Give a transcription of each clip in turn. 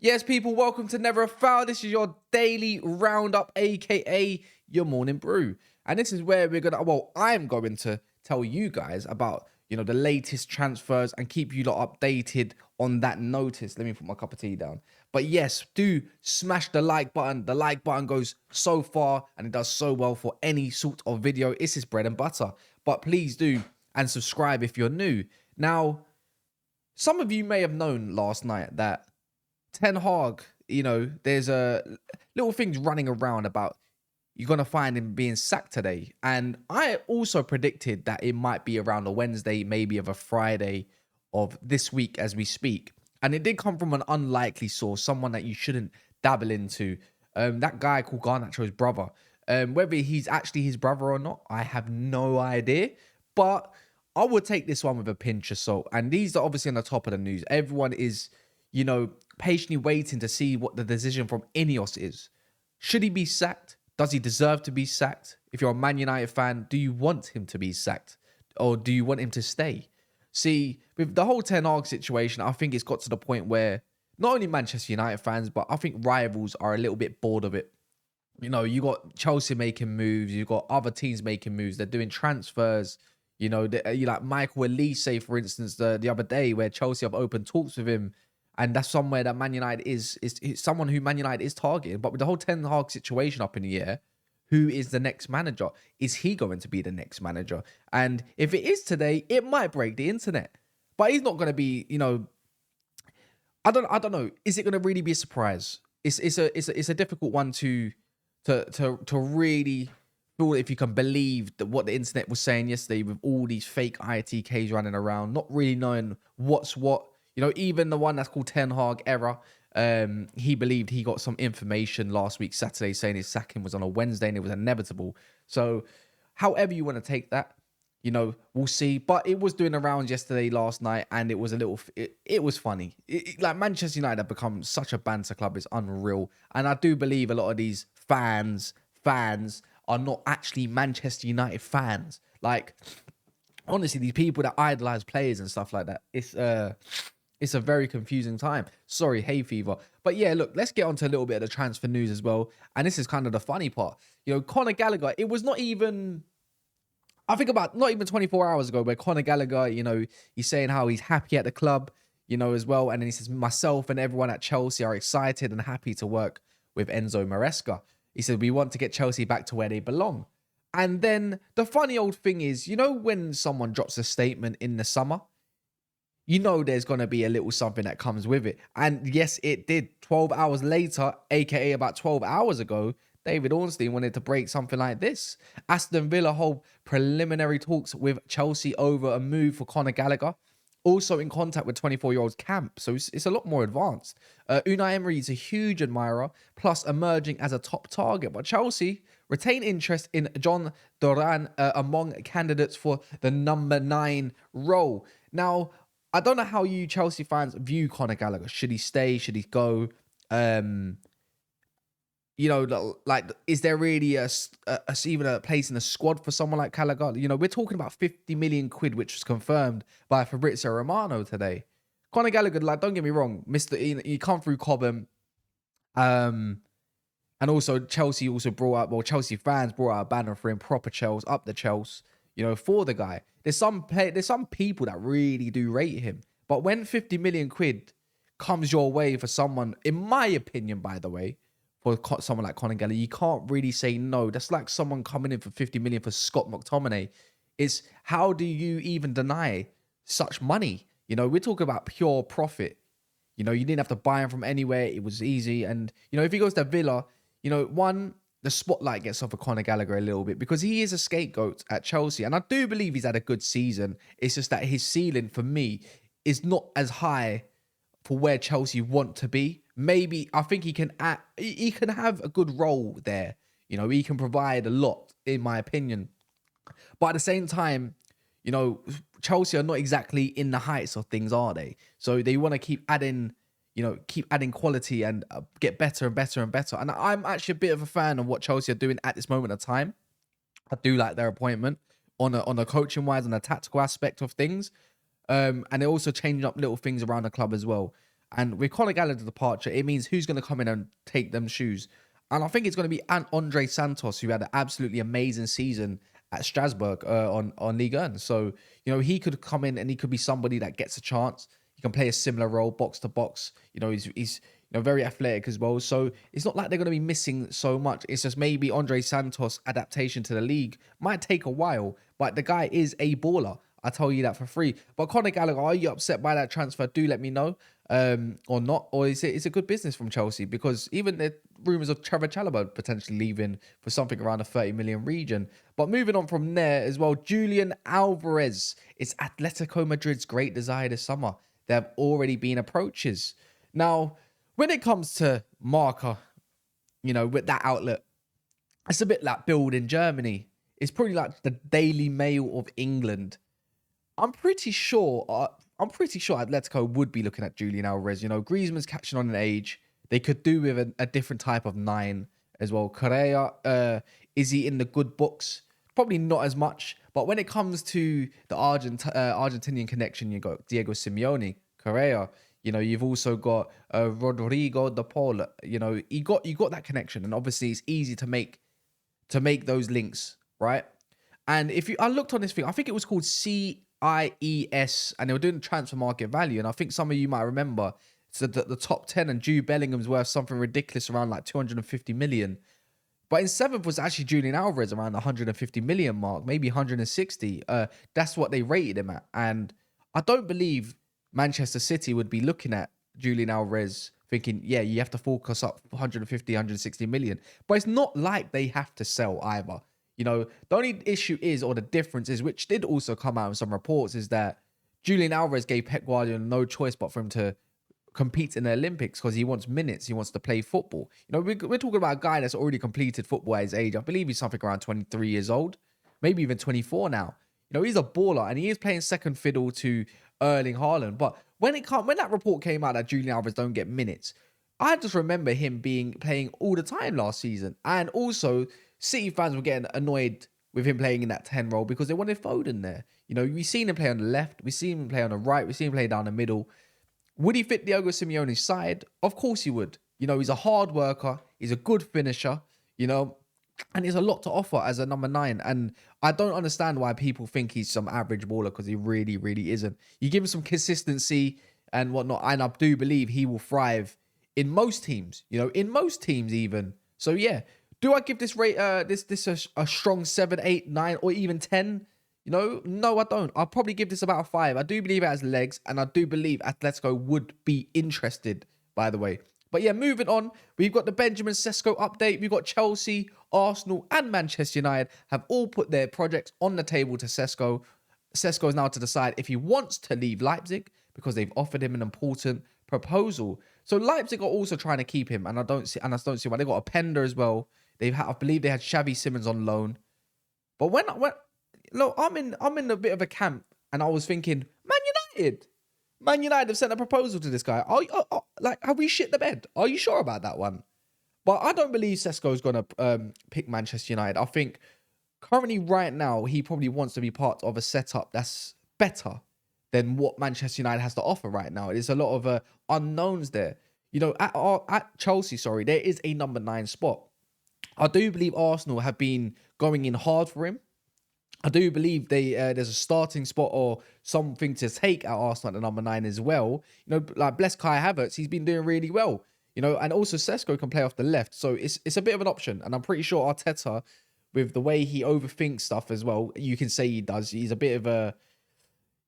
Yes, people, welcome to Never a Foul. This is your daily roundup, aka your morning brew. And this is where I'm going to tell you guys about, the latest transfers and keep you lot updated on that notice. Let me put my cup of tea down. But yes, do smash the like button. The like button goes so far and it does so well for any sort of video. It's his bread and butter. But please do and subscribe if you're new. Now, some of you may have known last night that Ten Hag, there's little things running around about you're going to find him being sacked today. And I also predicted that it might be around a Wednesday, maybe of a Friday of this week as we speak. And it did come from an unlikely source, someone that you shouldn't dabble into. That guy called Garnacho's brother. Whether he's actually his brother or not, I have no idea. But I would take this one with a pinch of salt. And these are obviously on the top of the news. Everyone is, patiently waiting to see what the decision from Ineos is. Should he be sacked? Does he deserve to be sacked? If you're a Man United fan, do you want him to be sacked? Or do you want him to stay? See, with the whole Ten Hag situation, I think it's got to the point where not only Manchester United fans, but I think rivals are a little bit bored of it. You got Chelsea making moves. You got other teams making moves. They're doing transfers. You like Michael Elise, for instance, the other day where Chelsea have opened talks with him. And that's somewhere that Man United is someone who Man United is targeting. But with the whole Ten Hag situation up in the air, who is the next manager? Is he going to be the next manager? And if it is today, it might break the internet. But he's not going to be, I don't know. Is it going to really be a surprise? It's a difficult one to really feel if you can believe that what the internet was saying yesterday with all these fake ITKs running around, not really knowing what's what. Even the one that's called Ten Hag error, he believed he got some information last week, Saturday, saying his sacking was on a Wednesday and it was inevitable. So however you want to take that, we'll see. But it was doing the rounds yesterday, last night, and it was it was funny. Like Manchester United have become such a banter club. It's unreal. And I do believe a lot of these fans are not actually Manchester United fans. Like, honestly, these people that idolize players and stuff like that, it's a very confusing time. Sorry, hay fever. But yeah, look, let's get on to a little bit of the transfer news as well. And this is kind of the funny part. Conor Gallagher, it was not even, I think about not even 24 hours ago where Conor Gallagher, he's saying how he's happy at the club, as well. And then he says, myself and everyone at Chelsea are excited and happy to work with Enzo Maresca. He said, we want to get Chelsea back to where they belong. And then the funny old thing is, when someone drops a statement in the summer, there's going to be a little something that comes with it. And yes, it did. 12 hours later, aka about 12 hours ago, David Ornstein wanted to break something like this. Aston Villa hold preliminary talks with Chelsea over a move for Conor Gallagher. Also in contact with 24-year-old Camp, so it's a lot more advanced. Unai Emery is a huge admirer, plus emerging as a top target. But Chelsea retain interest in John Duran among candidates for the number 9 role. Now, I don't know how you Chelsea fans view Conor Gallagher. Should he stay? Should he go? Is there really even a place in the squad for someone like Gallagher? We're talking about 50 million quid, which was confirmed by Fabrizio Romano today. Conor Gallagher, don't get me wrong, he come through Cobham. And also Chelsea Chelsea fans brought out a banner for him, proper Chelsea, up the Chelsea, for the guy. There's some people that really do rate him. But when 50 million quid comes your way for someone, in my opinion, by the way, for someone like Conor Gallagher, you can't really say no. That's like someone coming in for 50 million for Scott McTominay. It's how do you even deny such money? We're talking about pure profit. You didn't have to buy him from anywhere. It was easy. And, if he goes to Villa, the spotlight gets off of Conor Gallagher a little bit because he is a scapegoat at Chelsea. And I do believe he's had a good season. It's just that his ceiling for me is not as high for where Chelsea want to be. Maybe I think he can have a good role there. He can provide a lot, in my opinion. But at the same time, Chelsea are not exactly in the heights of things, are they? So they want to keep adding quality and get better and better and better. And I'm actually a bit of a fan of what Chelsea are doing at this moment of time. I do like their appointment on a coaching wise and a tactical aspect of things. And they're also changing up little things around the club as well. And with Conor Gallagher's departure, it means who's going to come in and take them shoes. And I think it's going to be Andre Santos, who had an absolutely amazing season at Strasbourg on Ligue 1. So, he could come in and he could be somebody that gets a chance. He can play a similar role, box to box. He's very athletic as well. So it's not like they're going to be missing so much. It's just maybe Andre Santos' adaptation to the league might take a while, but the guy is a baller. I tell you that for free. But Conor Gallagher, are you upset by that transfer? Do let me know, or not. Or is it a good business from Chelsea? Because even the rumours of Trevor Chalobah potentially leaving for something around the 30 million region. But moving on from there as well, Julian Alvarez is Atletico Madrid's great desire this summer. There have already been approaches. Now, when it comes to Marca, with that outlet, it's a bit like Bild in Germany. It's probably like the Daily Mail of England. I'm pretty sure Atletico would be looking at Julian Alvarez. Griezmann's catching on in age. They could do with a different type of 9 as well. Correa, is he in the good books? Probably not as much. But when it comes to the Argentinian connection, you got Diego Simeone, Correa. You've also got Rodrigo de Paul. You got that connection, and obviously it's easy to make those links, right? And I looked on this thing, I think it was called CIES, and they were doing transfer market value. And I think some of you might remember, so the top 10, and Jude Bellingham's worth something ridiculous around like 250 million. But in 7th was actually Julian Alvarez around the 150 million mark, maybe 160. That's what they rated him at. And I don't believe Manchester City would be looking at Julian Alvarez thinking, yeah, you have to focus up 150, 160 million. But it's not like they have to sell either. The only issue is, or the difference is, which did also come out in some reports, is that Julian Alvarez gave Pep Guardiola no choice but for him to compete in the Olympics because he wants minutes. He wants to play football. We're talking about a guy that's already completed football at his age. I believe he's something around 23 years old, maybe even 24 now. He's a baller, and he is playing second fiddle to Erling Haaland. But when that report came out that Julian Alvarez don't get minutes, I just remember him playing all the time last season. And also, City fans were getting annoyed with him playing in that 10 role because they wanted Foden there. We've seen him play on the left, we've seen him play on the right, we've seen him play down the middle. Would he fit Diego Simeone's side? Of course he would. He's a hard worker, he's a good finisher, and he's a lot to offer as a number 9. And I don't understand why people think he's some average baller, because he really, really isn't. You give him some consistency and whatnot, and I do believe he will thrive in most teams, in most teams even. So yeah, do I give this rate this a strong 7, 8, 9, or even 10? No, I don't. I'll probably give this about a 5. I do believe it has legs, and I do believe Atletico would be interested, by the way. But yeah, moving on, we've got the Benjamin Šeško update. We've got Chelsea, Arsenal, and Manchester United have all put their projects on the table to Šeško. Šeško is now to decide if he wants to leave Leipzig, because they've offered him an important proposal. So Leipzig are also trying to keep him, and I don't see why. They got a Pender as well. I believe they had Xavi Simons on loan. But when look, I'm in a bit of a camp, and I was thinking, Man United have sent a proposal to this guy. Have we shit the bed? Are you sure about that one? But I don't believe Šeško is going to pick Manchester United. I think currently, right now, he probably wants to be part of a setup that's better than what Manchester United has to offer right now. There's a lot of unknowns there. At Chelsea, there is a number 9 spot. I do believe Arsenal have been going in hard for him. I do believe there's a starting spot or something to take at Arsenal at the number 9 as well. Like bless Kai Havertz, he's been doing really well. And also Šeško can play off the left. So it's a bit of an option. And I'm pretty sure Arteta, with the way he overthinks stuff as well, you can say he does. He's a bit of a,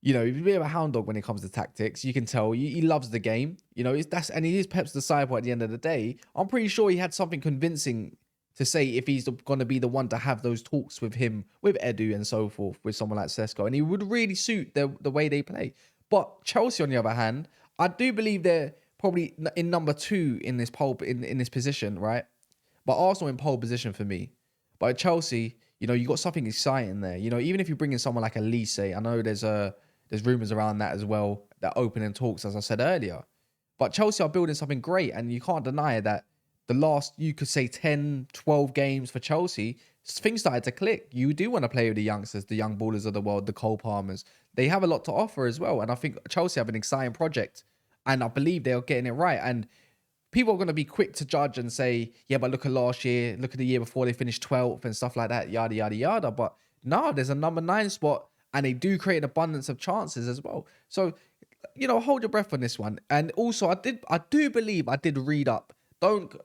he's a bit of a hound dog when it comes to tactics. You can tell he loves the game. And he is Pep's disciple at the end of the day. I'm pretty sure he had something convincing to say if he's going to be the one to have those talks with him, with Edu and so forth, with someone like Šeško. And he would really suit the way they play. But Chelsea, on the other hand, I do believe they're probably in number 2 in this poll, in this position, right? But Arsenal in pole position for me. But at Chelsea, you got something exciting there. Even if you bring in someone like Elise, I know there's rumours around that as well, that opening talks, as I said earlier. But Chelsea are building something great, and you can't deny that the last, you could say 10, 12 games for Chelsea, things started to click. You do want to play with the youngsters, the young ballers of the world, the Cole Palmers. They have a lot to offer as well. And I think Chelsea have an exciting project And I believe they are getting it right. And people are going to be quick to judge and say, yeah, but look at last year, look at the year before, they finished 12th and stuff like that, yada, yada, yada. But no, there's a number 9 spot, and they do create an abundance of chances as well. So, hold your breath on this one. And also, I do believe I did read up.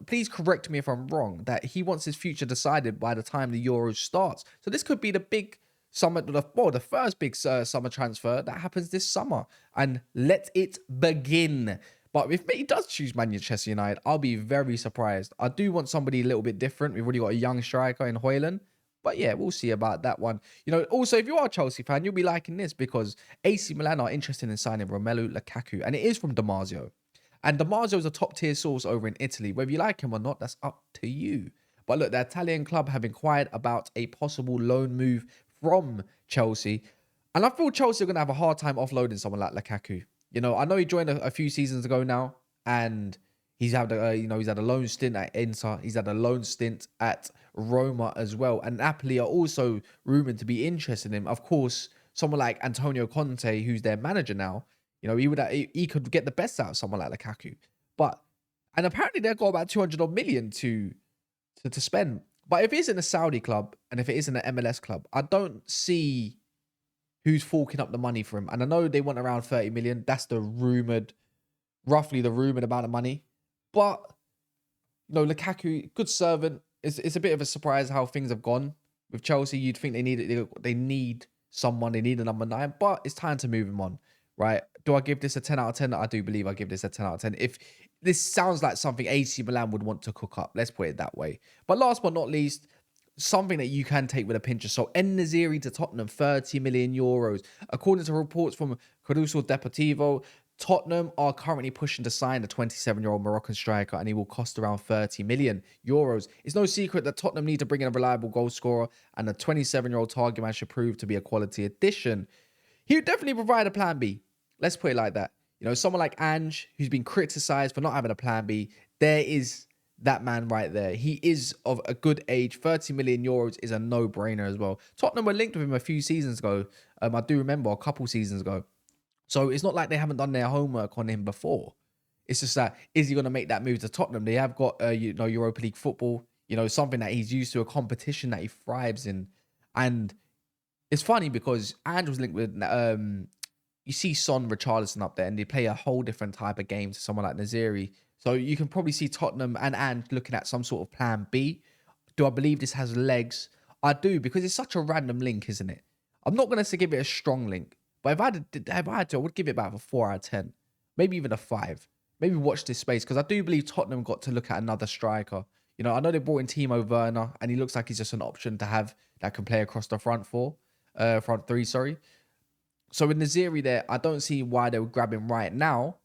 Please correct me if I'm wrong, that he wants his future decided by the time the Euros starts. So this could be the big summer, the first big summer transfer that happens this summer. And let it begin. But if he does choose Manchester United, I'll be very surprised. I do want somebody a little bit different. We've already got a young striker in Højlund. But yeah, we'll see about that one. Also, if you are a Chelsea fan, you'll be liking this because AC Milan are interested in signing Romelu Lukaku. And it is from Damasio. And Damasio is a top-tier source over in Italy. Whether you like him or not, that's up to you. But look, the Italian club have inquired about a possible loan move from Chelsea. And I feel Chelsea are going to have a hard time offloading someone like Lukaku. I know he joined a few seasons ago now, and he's had he's had a loan stint at Inter. He's had a loan stint at Roma as well. And Napoli are also rumored to be interested in him. Of course, someone like Antonio Conte, who's their manager now, he could get the best out of someone like Lukaku. And apparently they've got about 200 odd million to spend. But if it's in a Saudi club and if it is in an MLS club, I don't see who's forking up the money for him. And I know they want around 30 million. That's roughly the rumored amount of money. But, Lukaku, good servant. It's a bit of a surprise how things have gone with Chelsea. You'd think they need someone. They need a number 9. But it's time to move him on, right? Do I give this a 10 out of 10? I do believe I give this a 10 out of 10. If this sounds like something AC Milan would want to cook up. Let's put it that way. But last but not least, something that you can take with a pinch of salt. En-Nesyri to Tottenham, 30 million euros. According to reports from Coruscant Deportivo, Tottenham are currently pushing to sign the 27-year-old Moroccan striker, and he will cost around 30 million euros. It's no secret that Tottenham need to bring in a reliable goal scorer, and the 27-year-old target man should prove to be a quality addition. He would definitely provide a plan B. Let's put it like that. Someone like Ange, who's been criticised for not having a plan B, there is that man right there. He is of a good age. 30 million euros is a no-brainer as well. Tottenham were linked with him a few seasons ago. I do remember a couple seasons ago. So it's not like they haven't done their homework on him before. It's just that, is he going to make that move to Tottenham? They have got, Europa League football, something that he's used to, a competition that he thrives in. And it's funny because Ange was linked with, you see Son, Richarlison up there, and they play a whole different type of game to someone like Nesyri. So you can probably see Tottenham and Ange looking at some sort of plan B. Do I believe this has legs? I do, because it's such a random link, isn't it? I'm not going to give it a strong link. But if I had to, I would give it about a 4 out of 10. Maybe even a 5. Maybe watch this space, because I do believe Tottenham got to look at another striker. I know they brought in Timo Werner, and he looks like he's just an option to have that can play across the front three, sorry. So with Nesyri there, I don't see why they would grab him right now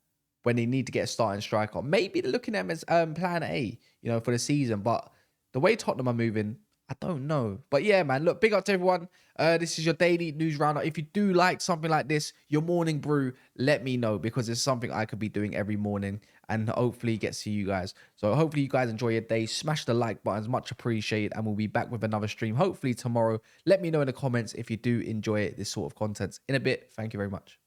when they need to get a starting striker. Maybe they're looking at him as plan A, for the season. But the way Tottenham are moving, I don't know. But yeah, man, look, big up to everyone. This is your daily news roundup. If you do like something like this, your morning brew, let me know, because it's something I could be doing every morning and hopefully get to you guys. So hopefully you guys enjoy your day. Smash the like buttons, much appreciated, and we'll be back with another stream hopefully tomorrow. Let me know in the comments if you do enjoy this sort of content. In a bit, thank you very much.